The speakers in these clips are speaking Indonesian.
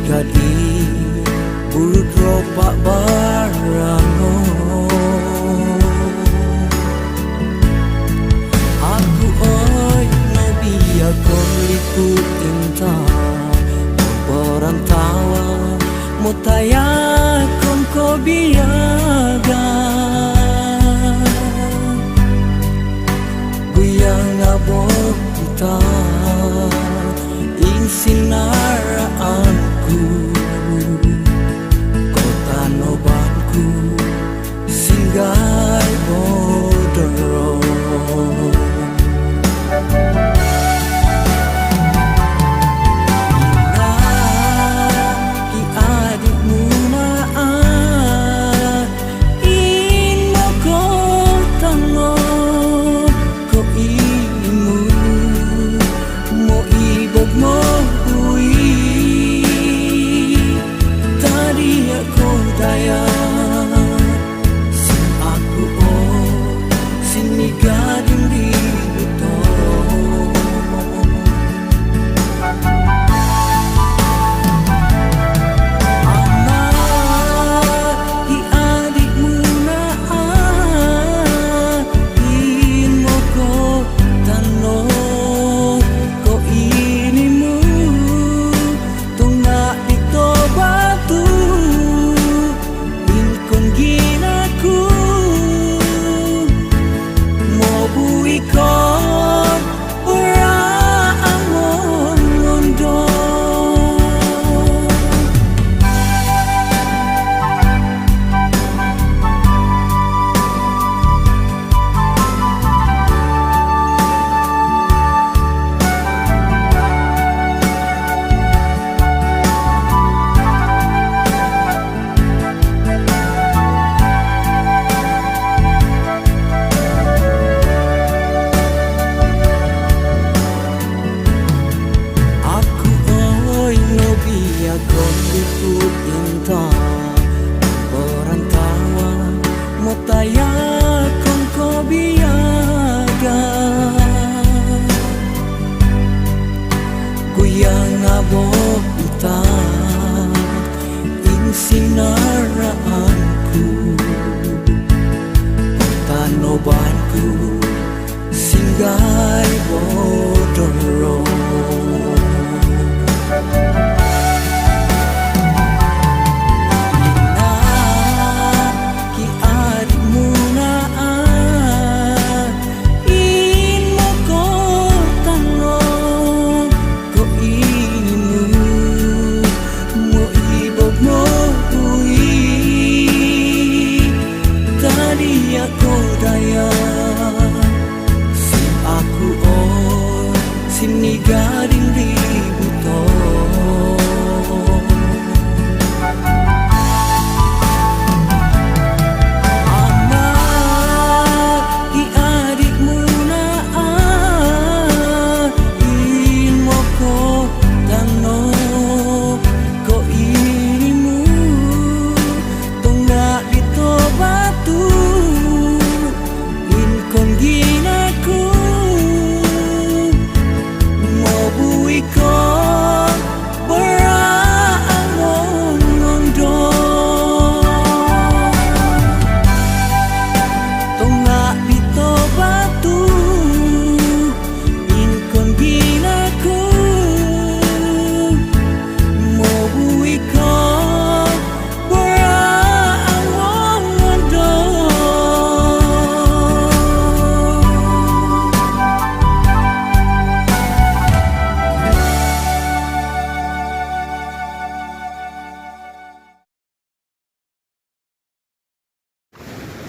kadi buruk ropak barango. Aku oi nabi aku liput inta perantauan mutayakum ko biyaga guyang abot kita ing sinaraanku kota nobanku singgay bodoro.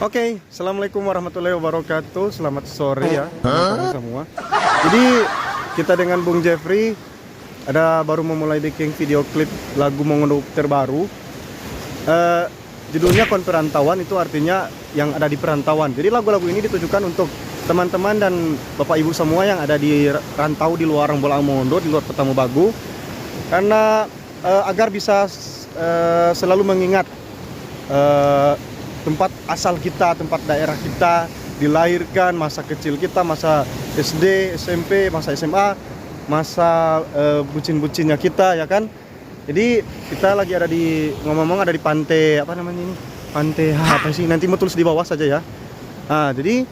Oke, assalamualaikum warahmatullahi wabarakatuh. Selamat sore ya teman-teman semua. Jadi kita dengan Bung Jeffrey baru memulai bikin video klip lagu Mongodok terbaru. Judulnya Kon Perantauan, itu artinya yang ada di perantauan. Jadi lagu-lagu ini ditujukan untuk teman-teman dan bapak ibu semua yang ada di rantau di luar Rembolang Mongodok, di luar Kota Mobagu, karena agar bisa selalu mengingat tempat asal kita, tempat daerah kita, dilahirkan, masa kecil kita, masa SD, SMP, masa SMA, masa bucin-bucinnya kita, ya kan. Jadi kita lagi ada di ngomong-ngomong ada di pantai apa namanya ini? Pantai apa sih? Nanti mau tulis di bawah saja ya. Nah, jadi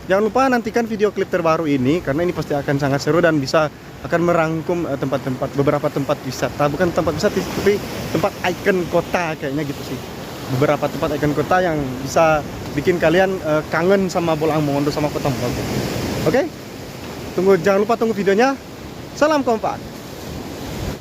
jangan lupa nantikan video klip terbaru ini karena ini pasti akan sangat seru dan bisa akan merangkum tempat-tempat beberapa tempat wisata, bukan tempat wisata tapi tempat ikon kota kayaknya gitu sih. Beberapa tempat ikon kota yang bisa bikin kalian kangen sama Bolang Mongondo sama Kota Mobagu. Oke? Jangan lupa tunggu videonya. Salam kompak.